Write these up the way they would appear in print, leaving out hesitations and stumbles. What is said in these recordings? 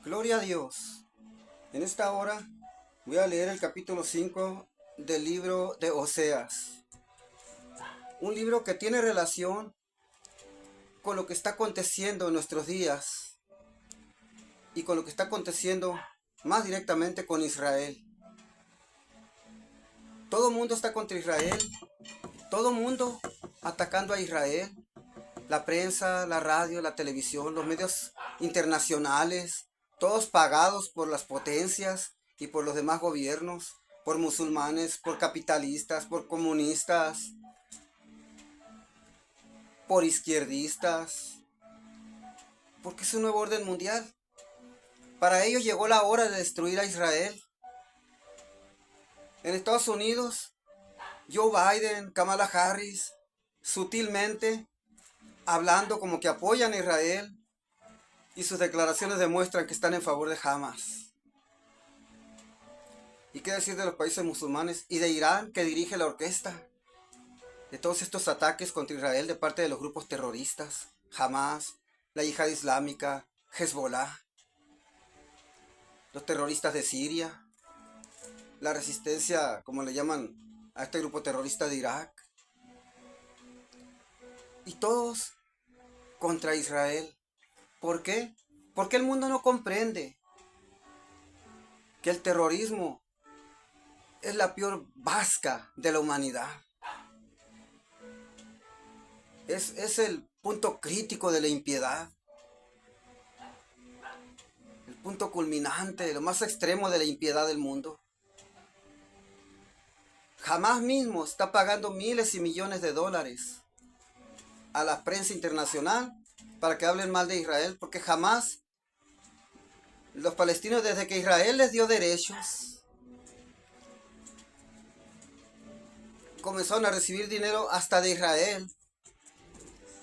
Gloria a Dios. En esta hora voy a leer el capítulo 5 del libro de Oseas. Un libro que tiene relación con lo que está aconteciendo en nuestros días y con lo que está aconteciendo más directamente con Israel. Todo el mundo está contra Israel, todo el mundo atacando a Israel. La prensa, la radio, la televisión, los medios internacionales, todos pagados por las potencias y por los demás gobiernos, por musulmanes, por capitalistas, por comunistas, por izquierdistas, porque es un nuevo orden mundial. Para ellos llegó la hora de destruir a Israel. En Estados Unidos, Joe Biden, Kamala Harris, sutilmente hablando como que apoyan a Israel, y sus declaraciones demuestran que están en favor de Hamas. ¿Y qué decir de los países musulmanes y de Irán, que dirige la orquesta de todos estos ataques contra Israel de parte de los grupos terroristas, Hamas, la Yihad Islámica, Hezbollah, los terroristas de Siria, la resistencia, como le llaman a este grupo terrorista de Irak, y todos contra Israel? ¿Por qué? Porque el mundo no comprende que el terrorismo es la peor vasca de la humanidad. Es el punto crítico de la impiedad. El punto culminante, lo más extremo de la impiedad del mundo. Hamas mismo está pagando miles y millones de dólares a la prensa internacional para que hablen mal de Israel, porque jamás los palestinos, desde que Israel les dio derechos, comenzaron a recibir dinero hasta de Israel,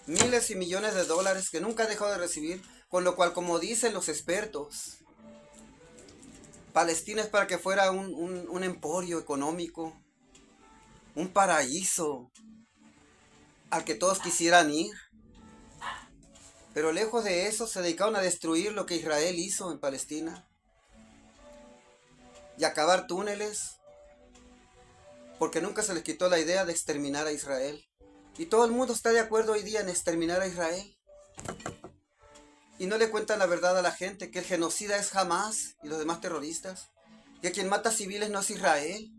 miles y millones de dólares que nunca dejó de recibir, con lo cual, como dicen los expertos, Palestina es para que fuera un emporio económico, un paraíso al que todos quisieran ir. Pero lejos de eso, se dedicaron a destruir lo que Israel hizo en Palestina y a cavar túneles, porque nunca se les quitó la idea de exterminar a Israel. Y todo el mundo está de acuerdo hoy día en exterminar a Israel. Y no le cuentan la verdad a la gente, que el genocida es Hamas y los demás terroristas, que quien mata civiles no es Israel,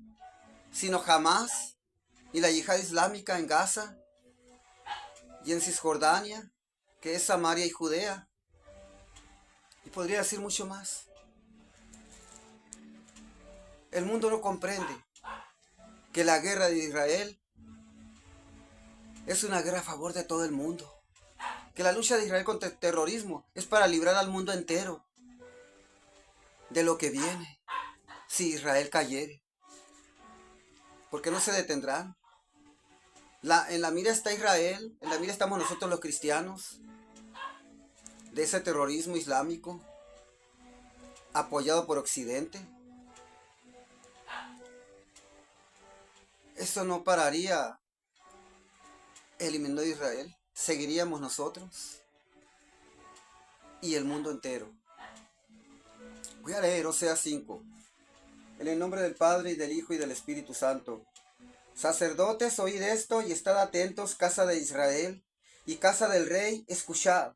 sino Hamas y la Yihad Islámica en Gaza y en Cisjordania, que es Samaria y Judea. Y podría decir mucho más. El mundo no comprende que la guerra de Israel es una guerra a favor de todo el mundo. Que la lucha de Israel contra el terrorismo es para librar al mundo entero de lo que viene si Israel cayere. Porque no se detendrán. En la mira está Israel, en la mira estamos nosotros los cristianos, de ese terrorismo islámico apoyado por Occidente. Eso no pararía eliminando a Israel. Seguiríamos nosotros y el mundo entero. Voy a leer Oseas 5. En el nombre del Padre, y del Hijo, y del Espíritu Santo. Sacerdotes, oíd esto y estad atentos, casa de Israel, y casa del Rey, escuchad.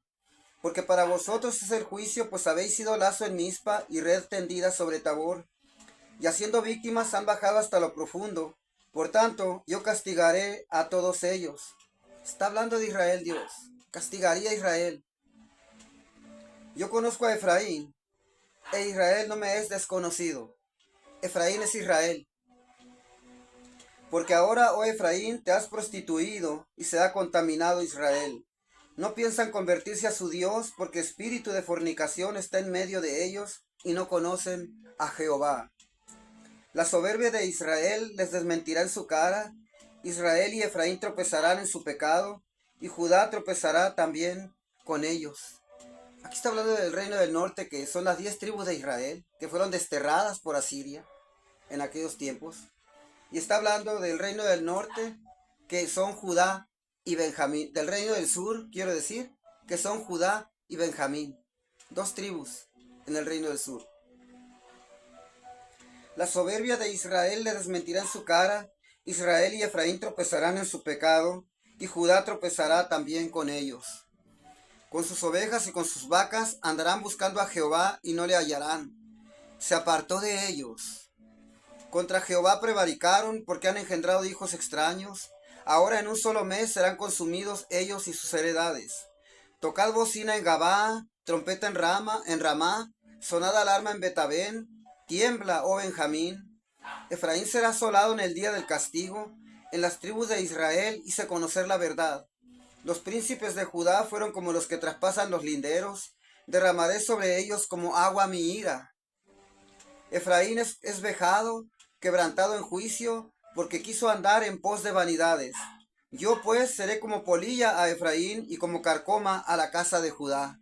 Porque para vosotros es el juicio, pues habéis sido lazo en Mizpa y red tendida sobre Tabor, y haciendo víctimas han bajado hasta lo profundo. Por tanto, yo castigaré a todos ellos. Está hablando de Israel Dios. Castigaría a Israel. Yo conozco a Efraín, e Israel no me es desconocido. Efraín es Israel. Porque ahora, oh Efraín, te has prostituido y se ha contaminado Israel. No piensan convertirse a su Dios, porque espíritu de fornicación está en medio de ellos y no conocen a Jehová. La soberbia de Israel les desmentirá en su cara. Israel y Efraín tropezarán en su pecado, y Judá tropezará también con ellos. Aquí está hablando del reino del norte, que son las 10 tribus de Israel, que fueron desterradas por Asiria en aquellos tiempos. Y está hablando del reino del norte, que son Judá y Benjamín. Del reino del sur, quiero decir, que son Judá y Benjamín. 2 tribus en el reino del sur. La soberbia de Israel le desmentirá en su cara. Israel y Efraín tropezarán en su pecado, y Judá tropezará también con ellos. Con sus ovejas y con sus vacas andarán buscando a Jehová y no le hallarán. Se apartó de ellos. Contra Jehová prevaricaron porque han engendrado hijos extraños. Ahora en un solo mes serán consumidos ellos y sus heredades. Tocad bocina en Gabá, trompeta en Ramá, sonad alarma en Betabén. Tiembla, oh Benjamín. Efraín será asolado en el día del castigo. En las tribus de Israel hice conocer la verdad. Los príncipes de Judá fueron como los que traspasan los linderos. Derramaré sobre ellos como agua mi ira. Efraín es vejado, quebrantado en juicio, porque quiso andar en pos de vanidades. Yo pues seré como polilla a Efraín y como carcoma a la casa de Judá.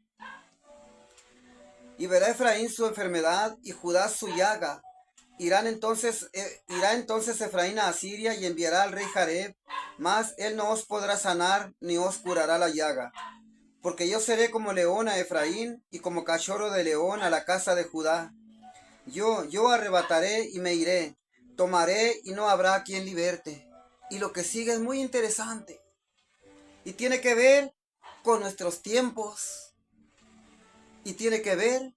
Y verá Efraín su enfermedad y Judá su llaga. Irá entonces Efraín a Asiria y enviará al rey Jareb, mas él no os podrá sanar ni os curará la llaga. Porque yo seré como león a Efraín y como cachorro de león a la casa de Judá. Yo arrebataré y me iré, tomaré y no habrá quien liberte. Y lo que sigue es muy interesante y tiene que ver con nuestros tiempos y tiene que ver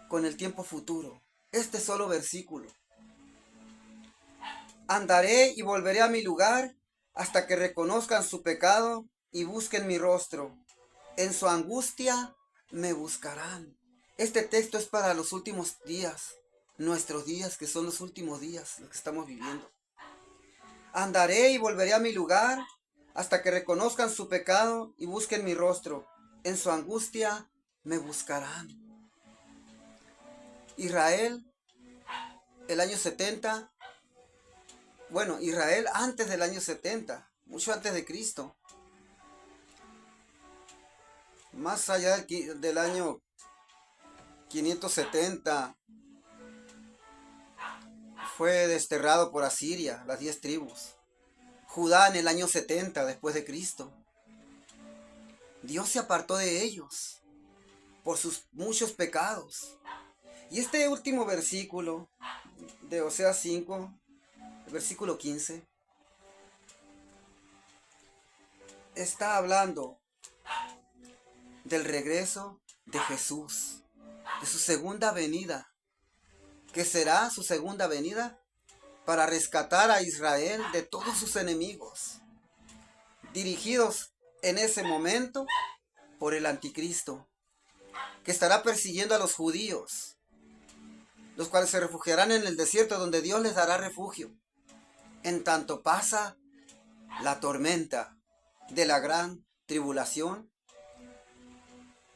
con el tiempo futuro. Este solo versículo. Andaré y volveré a mi lugar hasta que reconozcan su pecado y busquen mi rostro. En su angustia me buscarán. Este texto es para los últimos días, nuestros días que son los últimos días, los que estamos viviendo. Andaré y volveré a mi lugar hasta que reconozcan su pecado y busquen mi rostro. En su angustia me buscarán. Israel, el año 70, Israel antes del año 70, mucho antes de Cristo, más allá del año 570, fue desterrado por Asiria, las 10 tribus. Judá en el año 70 después de Cristo. Dios se apartó de ellos por sus muchos pecados. Y este último versículo de Oseas 5, el versículo 15, está hablando del regreso de Jesús, de su segunda venida, que será su segunda venida para rescatar a Israel de todos sus enemigos, dirigidos en ese momento por el anticristo, que estará persiguiendo a los judíos, los cuales se refugiarán en el desierto donde Dios les dará refugio, en tanto pasa la tormenta de la gran tribulación,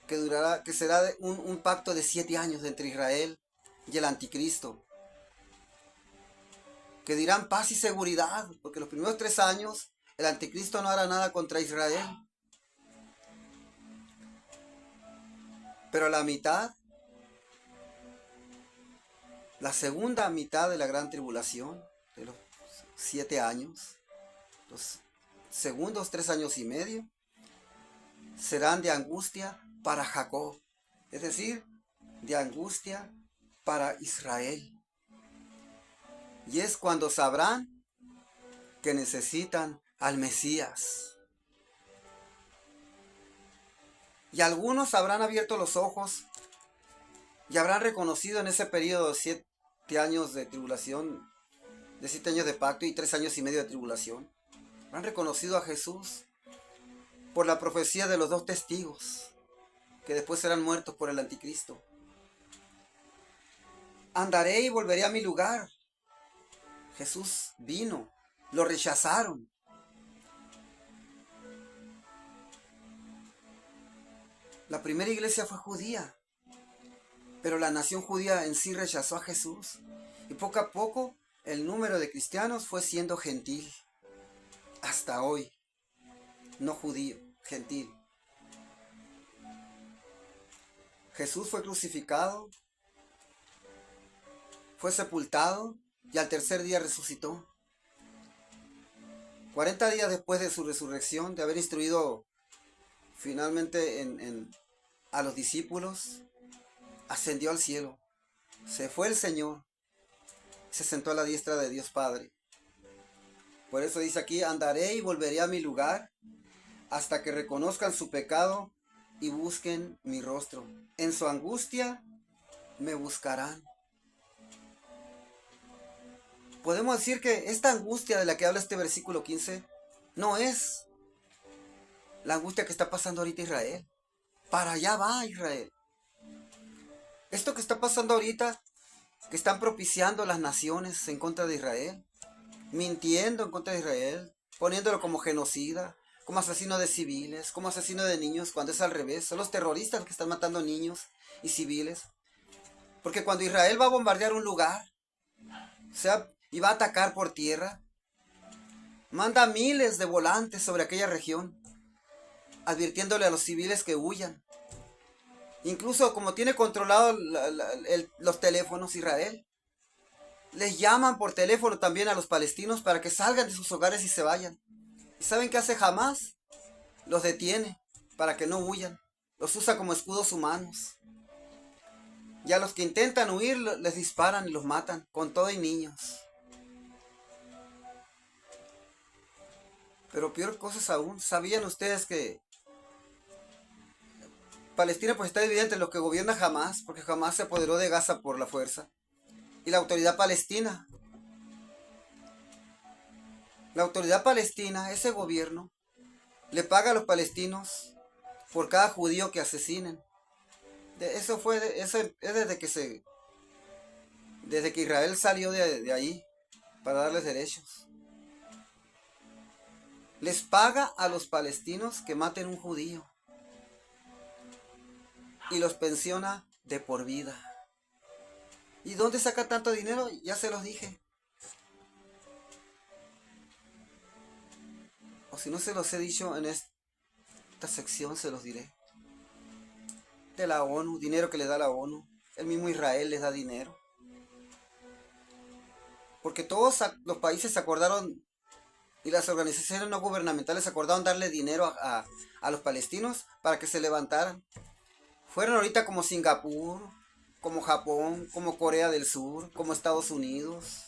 que será un pacto de 7 años entre Israel y el anticristo, que dirán paz y seguridad, porque los primeros 3 años el anticristo no hará nada contra Israel. Pero la segunda mitad de la gran tribulación, de los 7 años, los segundos 3 años y medio, serán de angustia para Jacob, es decir, de angustia para Israel. Y es cuando sabrán que necesitan al Mesías. Y algunos habrán abierto los ojos y habrán reconocido en ese periodo de 7 años de tribulación, de 7 años de pacto y 3 años y medio de tribulación, habrán reconocido a Jesús por la profecía de los 2 testigos, que después serán muertos por el anticristo. Andaré y volveré a mi lugar. Jesús vino, lo rechazaron. La primera iglesia fue judía, pero la nación judía en sí rechazó a Jesús. Y poco a poco el número de cristianos fue siendo gentil. Hasta hoy. No judío, gentil. Jesús fue crucificado, fue sepultado y al tercer día resucitó. 40 días después de su resurrección, de haber instruido finalmente a los discípulos, ascendió al cielo, se fue el Señor, se sentó a la diestra de Dios Padre. Por eso dice aquí, andaré y volveré a mi lugar hasta que reconozcan su pecado y busquen mi rostro. En su angustia me buscarán. Podemos decir que esta angustia de la que habla este versículo 15 no es la angustia que está pasando ahorita Israel. Para allá va Israel. Esto que está pasando ahorita, que están propiciando las naciones en contra de Israel, mintiendo en contra de Israel, poniéndolo como genocida, como asesino de civiles, como asesino de niños, cuando es al revés. Son los terroristas que están matando niños y civiles. Porque cuando Israel va a bombardear un lugar, o sea, y va a atacar por tierra, manda miles de volantes sobre aquella región, advirtiéndole a los civiles que huyan. Incluso como tiene controlado los teléfonos Israel, les llaman por teléfono también a los palestinos para que salgan de sus hogares y se vayan. ¿Y saben qué hace Hamás? Los detiene para que no huyan. Los usa como escudos humanos. Y a los que intentan huir les disparan y los matan, con todo y niños. Pero peor cosas aún, ¿sabían ustedes que Palestina pues está dividida entre los que gobierna Hamás, porque Hamás se apoderó de Gaza por la fuerza, y la autoridad palestina? La autoridad palestina, ese gobierno, le paga a los palestinos por cada judío que asesinen. Eso es desde que Israel salió de ahí para darles derechos. Les paga a los palestinos que maten un judío y los pensiona de por vida. ¿Y dónde saca tanto dinero? Ya se los dije. O si no se los he dicho en esta sección, se los diré. De la ONU, dinero que le da la ONU. El mismo Israel les da dinero. Porque todos los países se acordaron, y las organizaciones no gubernamentales acordaron darle dinero a los palestinos para que se levantaran. Fueron ahorita como Singapur, como Japón, como Corea del Sur, como Estados Unidos,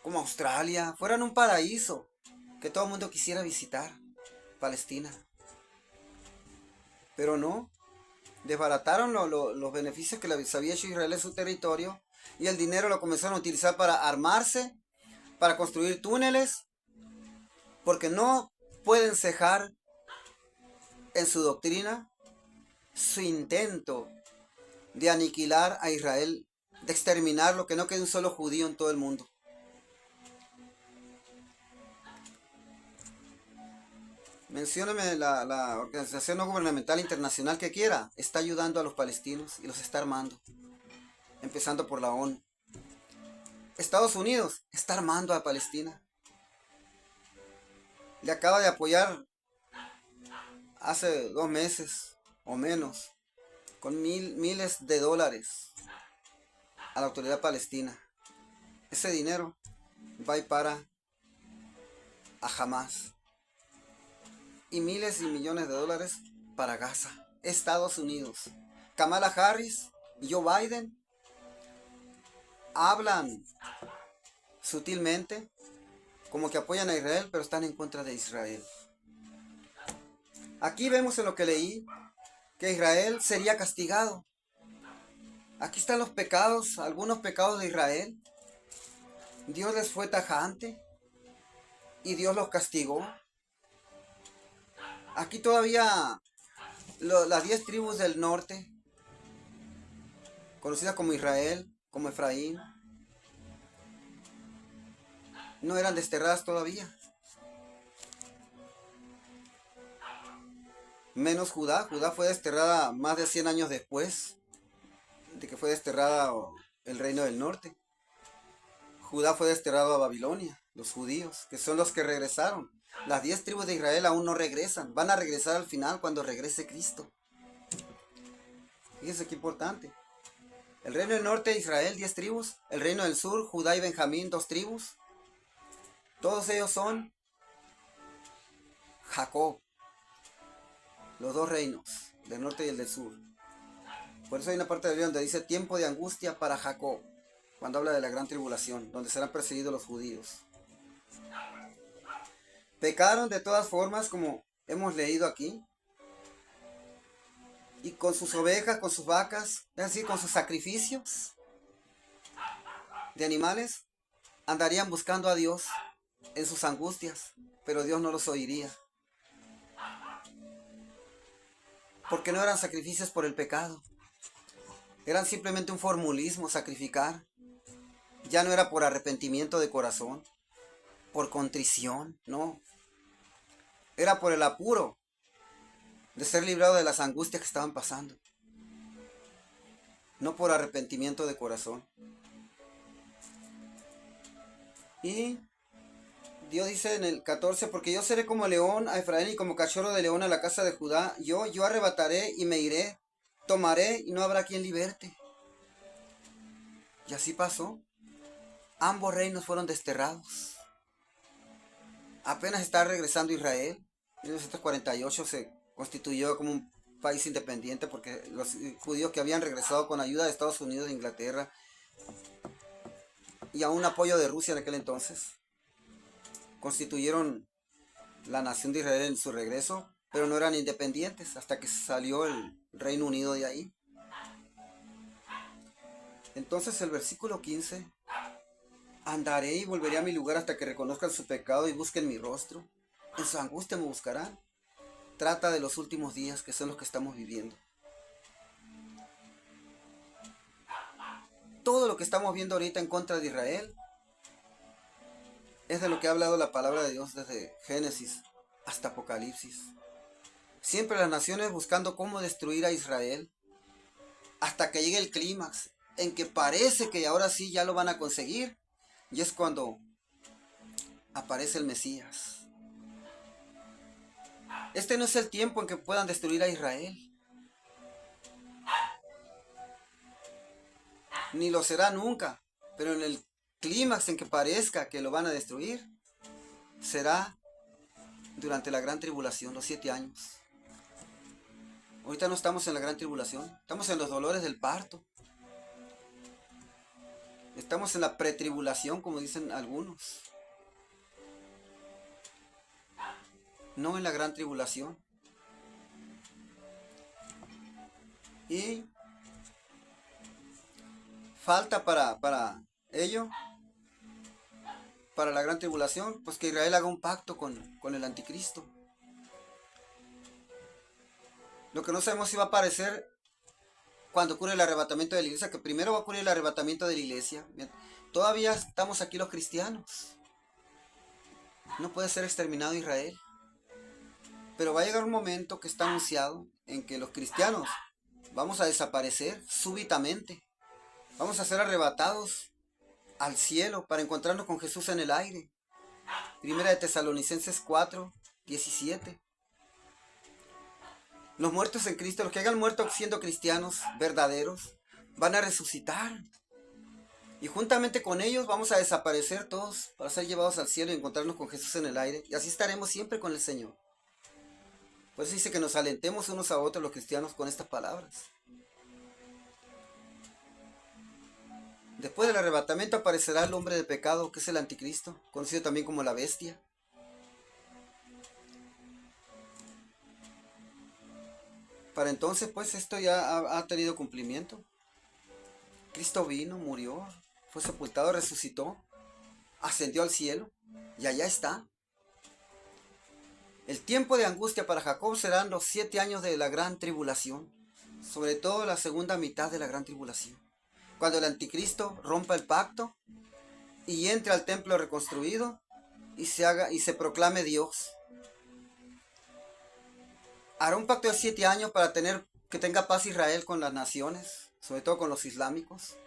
como Australia. Fueran un paraíso que todo el mundo quisiera visitar, Palestina. Pero no, desbarataron los beneficios que les había hecho Israel en su territorio, y el dinero lo comenzaron a utilizar para armarse, para construir túneles, porque no pueden cejar en su doctrina su intento de aniquilar a Israel, de exterminarlo, que no quede un solo judío en todo el mundo. Mencióname la organización no gubernamental internacional que quiera, está ayudando a los palestinos y los está armando, empezando por la ONU. Estados Unidos está armando a Palestina. Le acaba de apoyar hace 2 meses o menos, con miles de dólares a la autoridad palestina. Ese dinero va y para a Hamás. Y miles y millones de dólares para Gaza. Estados Unidos. Kamala Harris y Joe Biden hablan sutilmente como que apoyan a Israel, pero están en contra de Israel. Aquí vemos en lo que leí que Israel sería castigado. Aquí están los pecados, algunos pecados de Israel. Dios les fue tajante y Dios los castigó. Aquí todavía las 10 tribus del norte, conocidas como Israel, como Efraín, no eran desterradas todavía. Menos Judá. Judá fue desterrada más de 100 años después de que fue desterrada el reino del norte. Judá fue desterrado a Babilonia, los judíos, que son los que regresaron. Las 10 tribus de Israel aún no regresan. Van a regresar al final cuando regrese Cristo. Fíjense qué importante. El reino del norte de Israel, 10 tribus. El reino del sur, Judá y Benjamín, 2 tribus. Todos ellos son Jacob. Los 2 reinos, del norte y el del sur. Por eso hay una parte de la Biblia donde dice tiempo de angustia para Jacob, cuando habla de la gran tribulación, donde serán perseguidos los judíos. Pecaron de todas formas, como hemos leído aquí, y con sus ovejas, con sus vacas, es decir, con sus sacrificios de animales, andarían buscando a Dios en sus angustias, pero Dios no los oiría. Porque no eran sacrificios por el pecado, eran simplemente un formulismo, sacrificar. Ya no era por arrepentimiento de corazón, por contrición, no. Era por el apuro de ser librado de las angustias que estaban pasando, no por arrepentimiento de corazón. Y Dios dice en el 14, porque yo seré como león a Efraín y como cachorro de león a la casa de Judá. Yo arrebataré y me iré, tomaré y no habrá quien liberte. Y así pasó. Ambos reinos fueron desterrados. Apenas está regresando Israel. En 1948 se constituyó como un país independiente porque los judíos que habían regresado con ayuda de Estados Unidos e Inglaterra y a un apoyo de Rusia en aquel entonces, constituyeron la nación de Israel en su regreso, pero no eran independientes hasta que salió el Reino Unido de ahí. Entonces el versículo 15, andaré y volveré a mi lugar hasta que reconozcan su pecado y busquen mi rostro. En su angustia me buscarán. Trata de los últimos días, que son los que estamos viviendo. Todo lo que estamos viendo ahorita en contra de Israel es de lo que ha hablado la palabra de Dios desde Génesis hasta Apocalipsis. Siempre las naciones buscando cómo destruir a Israel hasta que llegue el clímax en que parece que ahora sí ya lo van a conseguir, y es cuando aparece el Mesías. Este no es el tiempo en que puedan destruir a Israel, ni lo será nunca, pero en el clímax en que parezca que lo van a destruir, será durante la gran tribulación, los 7 años. Ahorita no estamos en la gran tribulación, estamos en los dolores del parto. Estamos en la pretribulación, como dicen algunos. No en la gran tribulación. Y falta para ello, para la gran tribulación, pues que Israel haga un pacto con el anticristo. Lo que no sabemos si va a aparecer cuando ocurre el arrebatamiento de la iglesia, que primero va a ocurrir el arrebatamiento de la iglesia. Todavía estamos aquí los cristianos. No puede ser exterminado Israel. Pero va a llegar un momento que está anunciado en que los cristianos vamos a desaparecer súbitamente. Vamos a ser arrebatados al cielo para encontrarnos con Jesús en el aire. Primera de Tesalonicenses 4, 17. Los muertos en Cristo, los que hayan muerto siendo cristianos verdaderos, van a resucitar. Y juntamente con ellos vamos a desaparecer todos para ser llevados al cielo y encontrarnos con Jesús en el aire. Y así estaremos siempre con el Señor. Por eso dice que nos alentemos unos a otros los cristianos con estas palabras. Después del arrebatamiento aparecerá el hombre de pecado, que es el anticristo, conocido también como la bestia. Para entonces, pues, esto ya ha tenido cumplimiento. Cristo vino, murió, fue sepultado, resucitó, ascendió al cielo y allá está. El tiempo de angustia para Jacob serán los 7 años de la gran tribulación, sobre todo la segunda mitad de la gran tribulación, cuando el anticristo rompa el pacto y entre al templo reconstruido y se proclame Dios. Hará un pacto de 7 años para que tenga paz Israel con las naciones, sobre todo con los islámicos.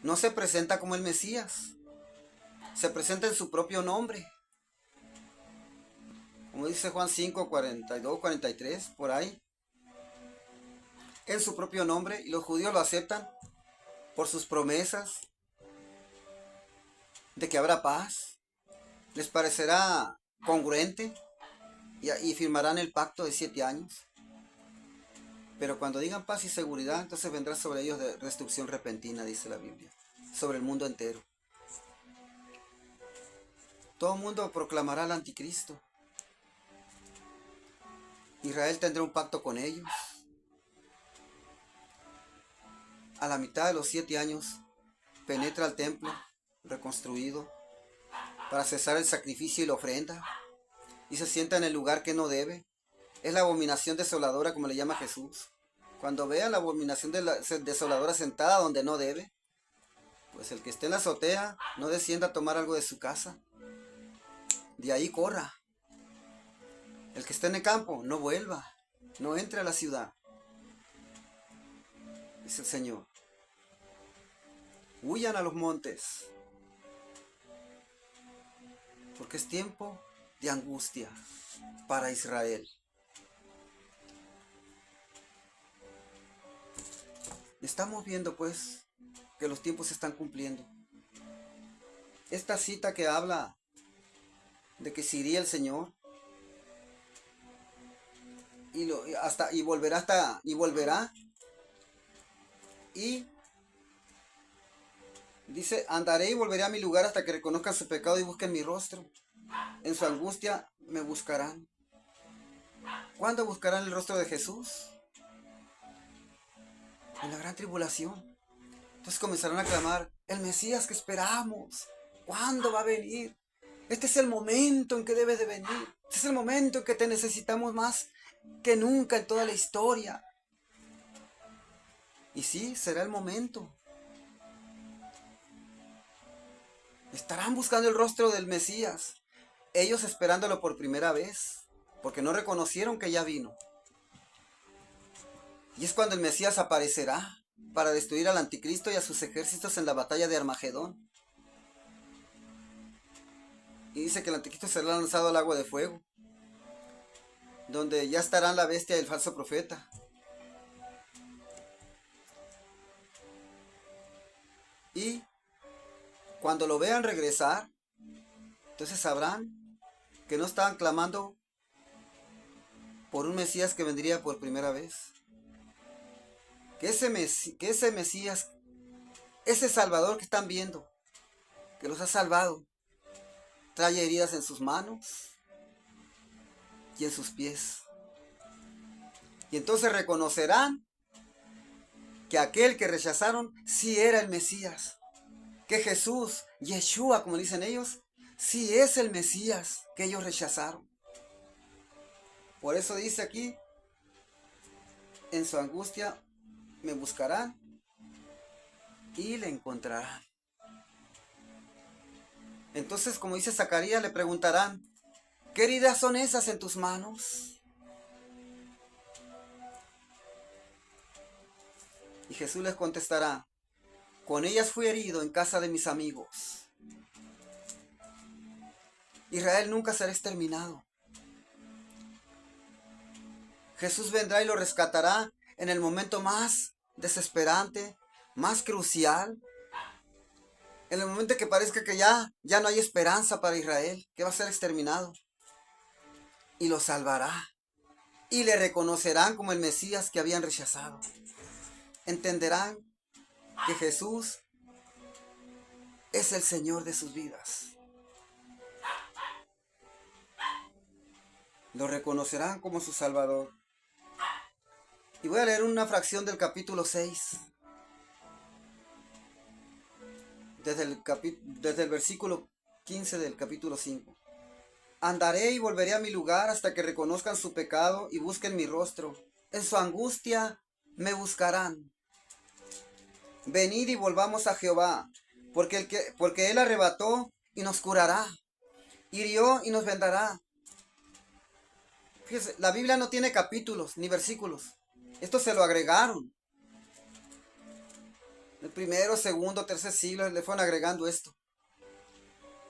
No se presenta como el Mesías, se presenta en su propio nombre. Como dice Juan 5, 42, 43, por ahí. En su propio nombre, y los judíos lo aceptan por sus promesas de que habrá paz. Les parecerá congruente y firmarán el pacto de 7 años. Pero cuando digan paz y seguridad, entonces vendrá sobre ellos de destrucción repentina, dice la Biblia, sobre el mundo entero. Todo el mundo proclamará al anticristo. Israel tendrá un pacto con ellos. A la mitad de los 7 años penetra al templo reconstruido para cesar el sacrificio y la ofrenda y se sienta en el lugar que no debe. Es la abominación desoladora, como le llama Jesús. Cuando vean la abominación desoladora sentada donde no debe, pues el que esté en la azotea no descienda a tomar algo de su casa. De ahí corra. El que esté en el campo no vuelva, no entre a la ciudad. Dice el Señor. Huyan a los montes, porque es tiempo de angustia para Israel. Estamos viendo pues que los tiempos se están cumpliendo. Esta cita que habla de que se iría el Señor y volverá y dice: andaré y volveré a mi lugar hasta que reconozcan su pecado y busquen mi rostro. En su angustia me buscarán. ¿Cuándo buscarán el rostro de Jesús? En la gran tribulación. Entonces comenzarán a clamar: el Mesías que esperamos, ¿cuándo va a venir? Este es el momento en que debe de venir. Este es el momento en que te necesitamos más que nunca en toda la historia. Y sí, será el momento. Estarán buscando el rostro del Mesías, ellos esperándolo por primera vez, porque no reconocieron que ya vino. Y es cuando el Mesías aparecerá para destruir al anticristo y a sus ejércitos en la batalla de Armagedón. Y dice que el anticristo será lanzado al agua de fuego, donde ya estarán la bestia y el falso profeta. Y cuando lo vean regresar, entonces sabrán que no estaban clamando por un Mesías que vendría por primera vez. Que ese Mesías, ese Salvador que están viendo, que los ha salvado, trae heridas en sus manos y en sus pies. Y entonces reconocerán que aquel que rechazaron sí era el Mesías. Que Jesús, Yeshua, como dicen ellos, sí es el Mesías que ellos rechazaron. Por eso dice aquí: en su angustia me buscarán y le encontrarán. Entonces, como dice Zacarías, le preguntarán: ¿qué heridas son esas en tus manos? Y Jesús les contestará: con ellas fui herido en casa de mis amigos. Israel nunca será exterminado. Jesús vendrá y lo rescatará en el momento más desesperante, más crucial, en el momento que parezca que ya no hay esperanza para Israel, que va a ser exterminado. Y lo salvará. Y le reconocerán como el Mesías que habían rechazado. Entenderán que Jesús es el Señor de sus vidas. Lo reconocerán como su Salvador. Y voy a leer una fracción del capítulo 6. Desde el versículo 15 del capítulo 5. Andaré y volveré a mi lugar hasta que reconozcan su pecado y busquen mi rostro. En su angustia me buscarán. Venid y volvamos a Jehová, porque Él arrebató y nos curará, hirió y nos vendará. Fíjese, la Biblia no tiene capítulos ni versículos. Esto se lo agregaron. El primero, segundo, tercer siglo le fueron agregando esto.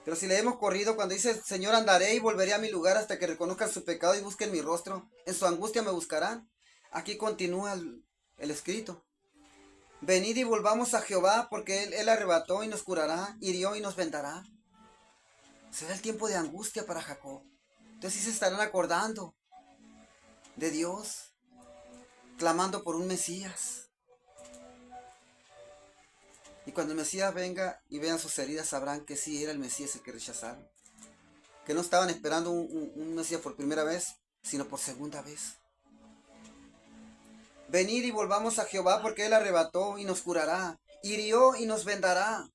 Pero si leemos corrido, cuando dice: Señor, andaré y volveré a mi lugar hasta que reconozcan su pecado y busquen mi rostro, en su angustia me buscarán. Aquí continúa el escrito. Venid y volvamos a Jehová, porque Él arrebató y nos curará, hirió y nos vendará. Será el tiempo de angustia para Jacob. Entonces sí se estarán acordando de Dios. clamando por un Mesías. Y cuando el Mesías venga y vean sus heridas, sabrán que sí era el Mesías el que rechazaron. Que no estaban esperando un Mesías por primera vez, sino por segunda vez. Venid y volvamos a Jehová, porque Él arrebató y nos curará, hirió y nos vendará,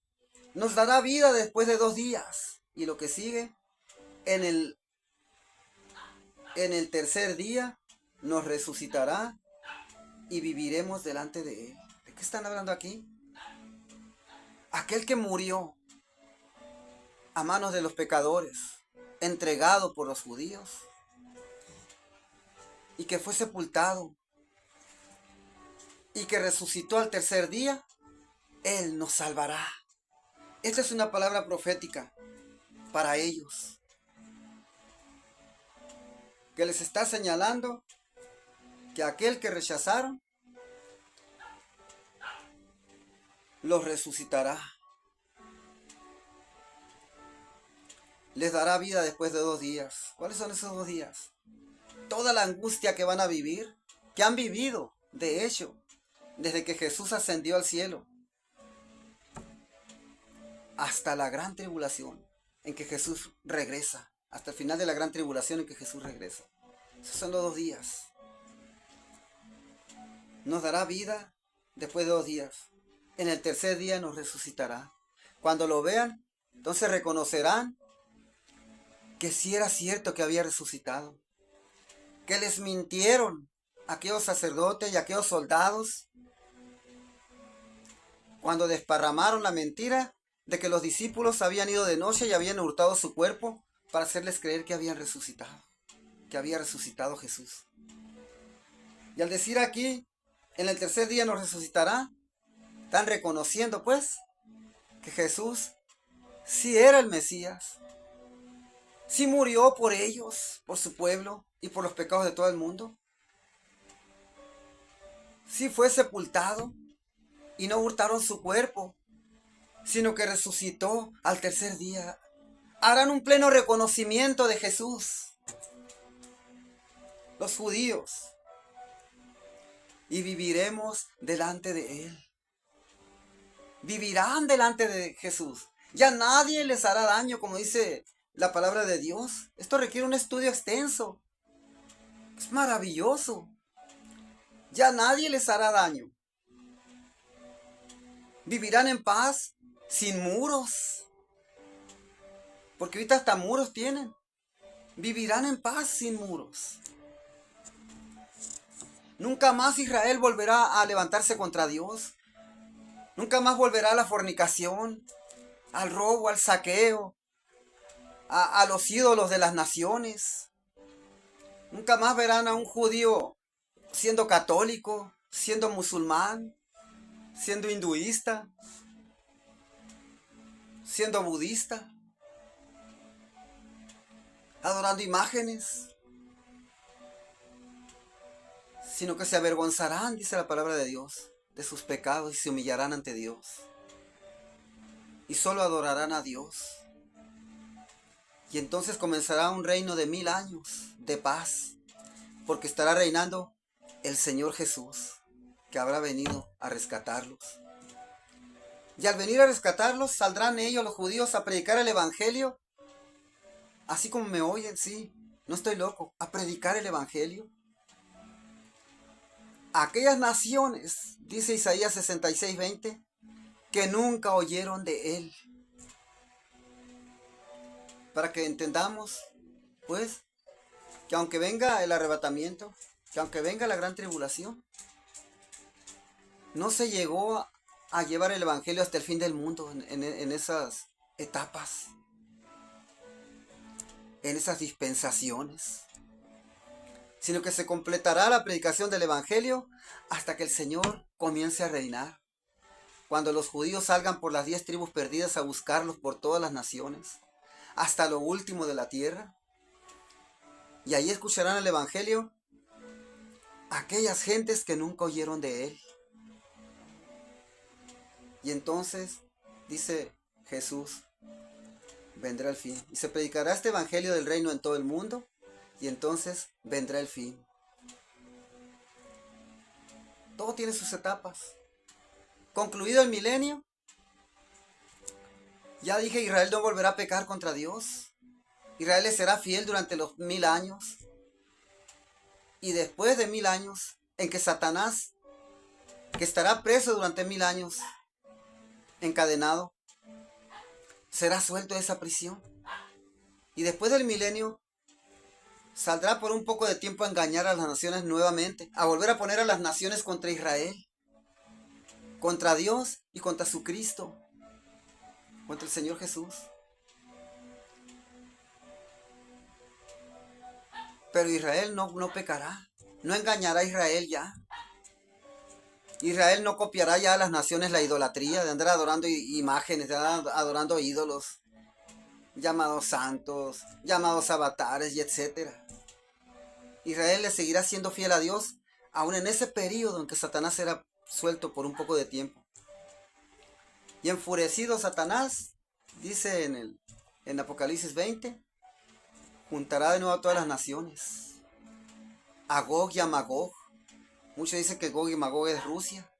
nos dará vida después de 2 días. Y lo que sigue, en el tercer día nos resucitará y viviremos delante de Él. ¿De qué están hablando aquí? Aquel que murió a manos de los pecadores, entregado por los judíos, y que fue sepultado, y que resucitó al tercer día, Él nos salvará. Esta es una palabra profética para ellos, que les está señalando que aquel que rechazaron los resucitará. Les dará vida después de 2 días. ¿Cuáles son esos 2 días? Toda la angustia que van a vivir, que han vivido, de hecho, desde que Jesús ascendió al cielo, hasta la gran tribulación en que Jesús regresa, hasta el final de la gran tribulación en que Jesús regresa. Esos son los 2 días. Nos dará vida después de 2 días. En el tercer día nos resucitará. Cuando lo vean, entonces reconocerán que sí era cierto que había resucitado, que les mintieron aquellos sacerdotes y aquellos soldados cuando desparramaron la mentira de que los discípulos habían ido de noche y habían hurtado su cuerpo para hacerles creer que habían resucitado, que había resucitado Jesús. Y al decir aquí, en el tercer día nos resucitará, están reconociendo pues que Jesús sí era el Mesías, sí murió por ellos, por su pueblo y por los pecados de todo el mundo. Sí fue sepultado y no hurtaron su cuerpo, sino que resucitó al tercer día. Harán un pleno reconocimiento de Jesús, los judíos, y viviremos delante de Él. Vivirán delante de Jesús. Ya nadie les hará daño, como dice la palabra de Dios. Esto requiere un estudio extenso. Es maravilloso. Ya nadie les hará daño. Vivirán en paz, sin muros. Porque ahorita hasta muros tienen. Vivirán en paz sin muros. Nunca más Israel volverá a levantarse contra Dios. Nunca más volverá a la fornicación, al robo, al saqueo, a los ídolos de las naciones. Nunca más verán a un judío siendo católico, siendo musulmán, siendo hinduista, siendo budista, adorando imágenes, sino que se avergonzarán, dice la palabra de Dios, de sus pecados y se humillarán ante Dios. Y solo adorarán a Dios. Y entonces comenzará un reino de 1000 años de paz, porque estará reinando el Señor Jesús, que habrá venido a rescatarlos. Y al venir a rescatarlos, saldrán ellos, los judíos, a predicar el Evangelio, así como me oyen, sí, no estoy loco, a predicar el Evangelio. A aquellas naciones, dice Isaías 66:20, que nunca oyeron de Él. Para que entendamos, pues, que aunque venga el arrebatamiento, que aunque venga la gran tribulación, no se llegó a llevar el Evangelio hasta el fin del mundo en esas etapas, en esas dispensaciones, sino que se completará la predicación del Evangelio hasta que el Señor comience a reinar. Cuando los judíos salgan por las 10 tribus perdidas a buscarlos por todas las naciones, hasta lo último de la tierra, y ahí escucharán el Evangelio aquellas gentes que nunca oyeron de Él. Y entonces, dice Jesús, vendrá el fin. Y se predicará este Evangelio del reino en todo el mundo, y entonces vendrá el fin. Todo tiene sus etapas. Concluido el milenio, ya dije, Israel no volverá a pecar contra Dios. Israel le será fiel durante los 1000 años. Y después de 1000 años, en que Satanás, que estará preso durante 1000 años, encadenado, será suelto de esa prisión. Y después del milenio, saldrá por un poco de tiempo a engañar a las naciones nuevamente, a volver a poner a las naciones contra Israel, contra Dios y contra su Cristo, contra el Señor Jesús. Pero Israel no pecará, no engañará a Israel ya. Israel no copiará ya a las naciones la idolatría de andar adorando imágenes, de andar adorando ídolos, llamados santos, llamados avatares y etcétera. Israel le seguirá siendo fiel a Dios, aun en ese periodo en que Satanás será suelto por un poco de tiempo. Y enfurecido Satanás, dice en Apocalipsis 20, juntará de nuevo a todas las naciones, a Gog y a Magog. Muchos dicen que Gog y Magog es Rusia.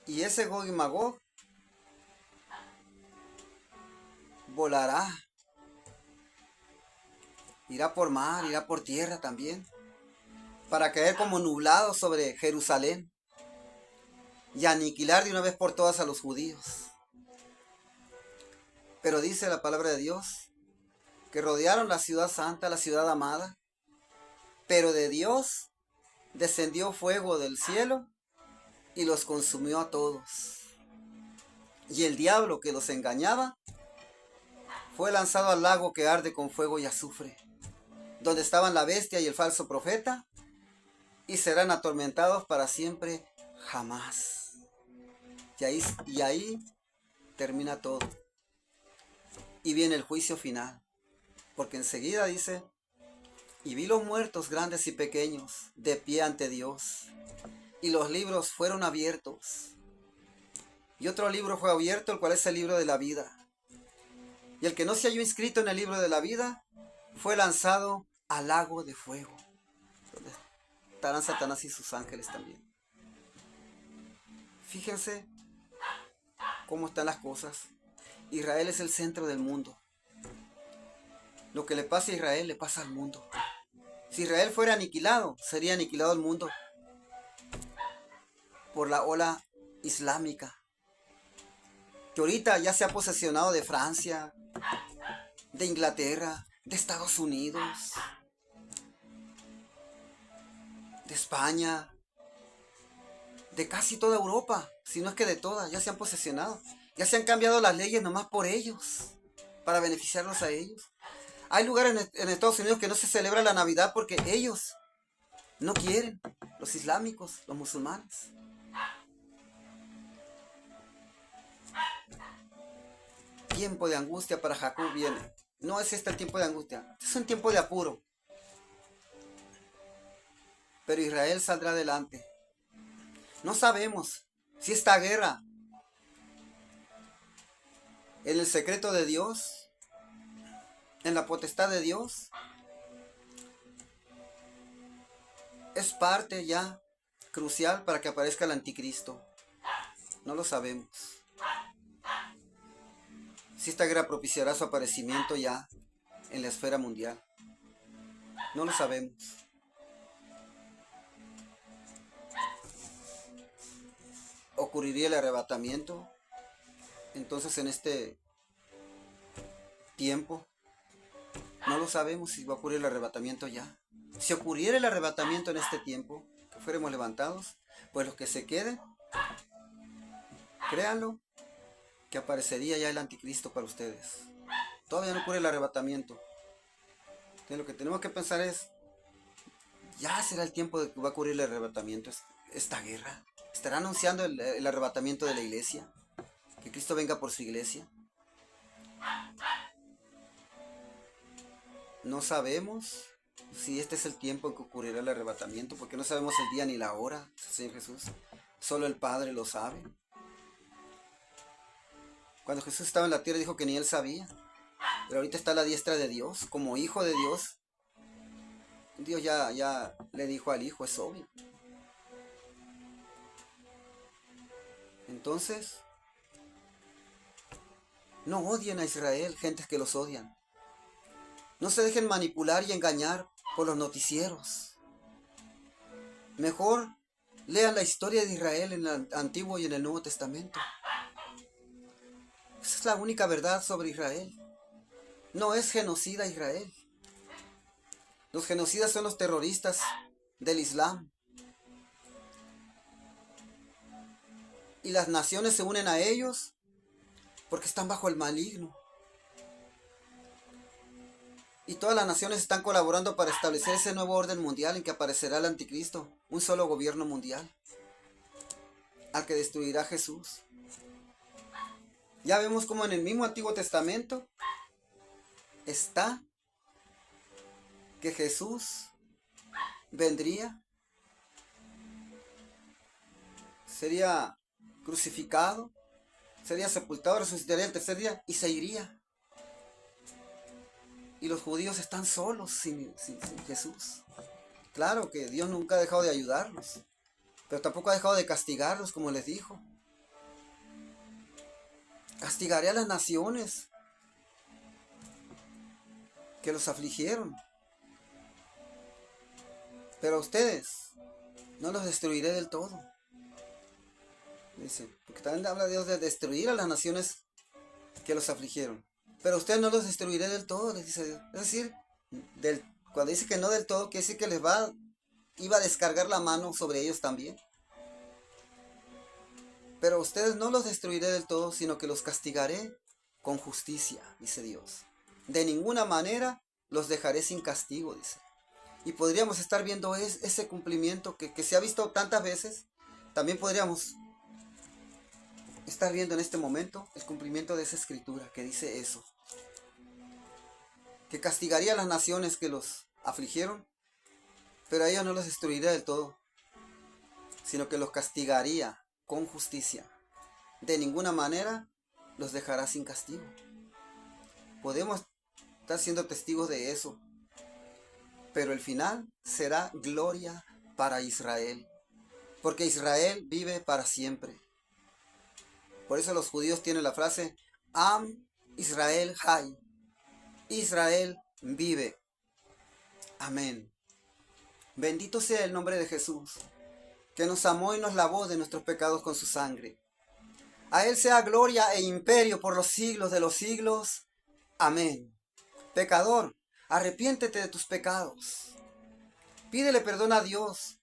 Y ese Gog y Magog volará. Irá por mar, irá por tierra también, para caer como nublado sobre Jerusalén y aniquilar de una vez por todas a los judíos. Pero dice la palabra de Dios que rodearon la ciudad santa, la ciudad amada, pero de Dios descendió fuego del cielo y los consumió a todos. Y el diablo que los engañaba fue lanzado al lago que arde con fuego y azufre, donde estaban la bestia y el falso profeta, y serán atormentados para siempre jamás. Y ahí termina todo. Y viene el juicio final. Porque enseguida dice, y vi los muertos grandes y pequeños de pie ante Dios, y los libros fueron abiertos. Y otro libro fue abierto, el cual es el libro de la vida. Y el que no se halló inscrito en el libro de la vida fue lanzado al lago de fuego, donde estarán Satanás y sus ángeles también. Fíjense cómo están las cosas. Israel es el centro del mundo. Lo que le pasa a Israel le pasa al mundo. Si Israel fuera aniquilado, sería aniquilado el mundo por la ola islámica, que ahorita ya se ha posesionado de Francia, de Inglaterra, de Estados Unidos, de España, de casi toda Europa, si no es que de toda, ya se han posesionado. Ya se han cambiado las leyes nomás por ellos, para beneficiarlos a ellos. Hay lugares en Estados Unidos que no se celebra la Navidad porque ellos no quieren, los islámicos, los musulmanes. Tiempo de angustia para Jacob viene. No es este el tiempo de angustia, es un tiempo de apuro. Pero Israel saldrá adelante. No sabemos si esta guerra, en el secreto de Dios, en la potestad de Dios, es parte ya crucial para que aparezca el anticristo. No lo sabemos. Si esta guerra propiciará su aparecimiento ya en la esfera mundial. No lo sabemos. ¿Ocurriría el arrebatamiento entonces en este tiempo? No lo sabemos si va a ocurrir el arrebatamiento ya. Si ocurriera el arrebatamiento en este tiempo, que fuéramos levantados, pues los que se queden, créanlo, que aparecería ya el anticristo para ustedes. Todavía no ocurre el arrebatamiento. Entonces lo que tenemos que pensar es, ya será el tiempo de que va a ocurrir el arrebatamiento, esta guerra. ¿Estará anunciando el arrebatamiento de la iglesia? ¿Que Cristo venga por su iglesia? No sabemos si este es el tiempo en que ocurrirá el arrebatamiento, porque no sabemos el día ni la hora, Señor Jesús. Solo el Padre lo sabe. Cuando Jesús estaba en la tierra dijo que ni él sabía. Pero ahorita está a la diestra de Dios, como hijo de Dios. Dios ya le dijo al Hijo, es obvio. Entonces, no odien a Israel, gentes que los odian. No se dejen manipular y engañar por los noticieros. Mejor lean la historia de Israel en el Antiguo y en el Nuevo Testamento. Esa es la única verdad sobre Israel. No es genocida Israel. Los genocidas son los terroristas del Islam. Y las naciones se unen a ellos porque están bajo el maligno. Y todas las naciones están colaborando para establecer ese nuevo orden mundial en que aparecerá el anticristo, un solo gobierno mundial, al que destruirá Jesús. Ya vemos como en el mismo Antiguo Testamento está que Jesús vendría, sería crucificado, sería sepultado, resucitaría el tercer día y se iría. Y los judíos están solos sin Jesús. Claro que Dios nunca ha dejado de ayudarlos, pero tampoco ha dejado de castigarlos, como les dijo. Castigaré a las naciones que los afligieron, pero a ustedes no los destruiré del todo. Dice, porque también habla Dios de destruir a las naciones que los afligieron. Pero a ustedes no los destruiré del todo, les dice Dios. Es decir, cuando dice que no del todo, quiere decir que iba a descargar la mano sobre ellos también. Pero a ustedes no los destruiré del todo, sino que los castigaré con justicia, dice Dios. De ninguna manera los dejaré sin castigo, dice. Y podríamos estar viendo ese cumplimiento que se ha visto tantas veces. También podríamos estar viendo en este momento el cumplimiento de esa escritura que dice eso. Que castigaría a las naciones que los afligieron, pero a ellos no los destruiría del todo, sino que los castigaría con justicia. De ninguna manera los dejará sin castigo. Podemos estar siendo testigos de eso, pero el final será gloria para Israel, porque Israel vive para siempre. Por eso los judíos tienen la frase Am Israel Hay. Israel vive. Amén. Bendito sea el nombre de Jesús, que nos amó y nos lavó de nuestros pecados con su sangre. A Él sea gloria e imperio por los siglos de los siglos. Amén. Pecador, arrepiéntete de tus pecados. Pídele perdón a Dios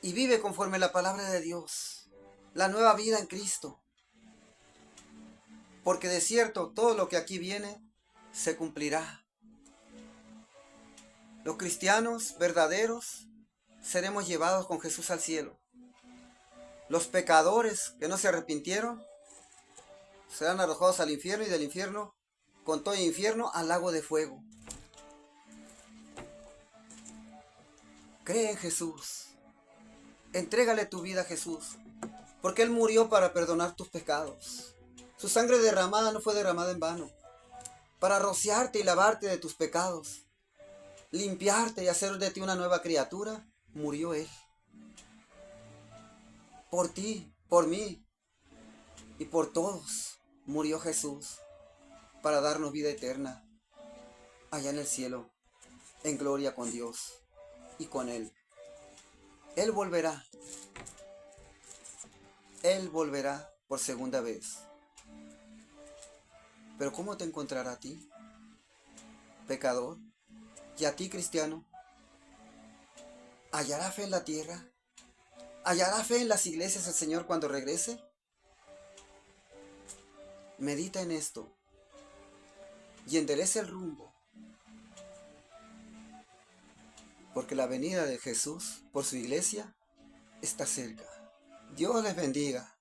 y vive conforme la palabra de Dios, la nueva vida en Cristo. Porque de cierto todo lo que aquí viene se cumplirá. Los cristianos verdaderos seremos llevados con Jesús al cielo. Los pecadores que no se arrepintieron serán arrojados al infierno, y del infierno, con todo el infierno, al lago de fuego. Cree en Jesús. Entrégale tu vida a Jesús, porque Él murió para perdonar tus pecados. Su sangre derramada no fue derramada en vano, para rociarte y lavarte de tus pecados, limpiarte y hacer de ti una nueva criatura. Murió Él. Por ti, por mí y por todos murió Jesús para darnos vida eterna allá en el cielo, en gloria con Dios y con Él. Él volverá. Él volverá por segunda vez. Pero ¿cómo te encontrará a ti, pecador? ¿Y a ti, cristiano? ¿Hallará fe en la tierra? ¿Hallará fe en las iglesias el Señor cuando regrese? Medita en esto y enderece el rumbo, porque la venida de Jesús por su iglesia está cerca. Dios les bendiga.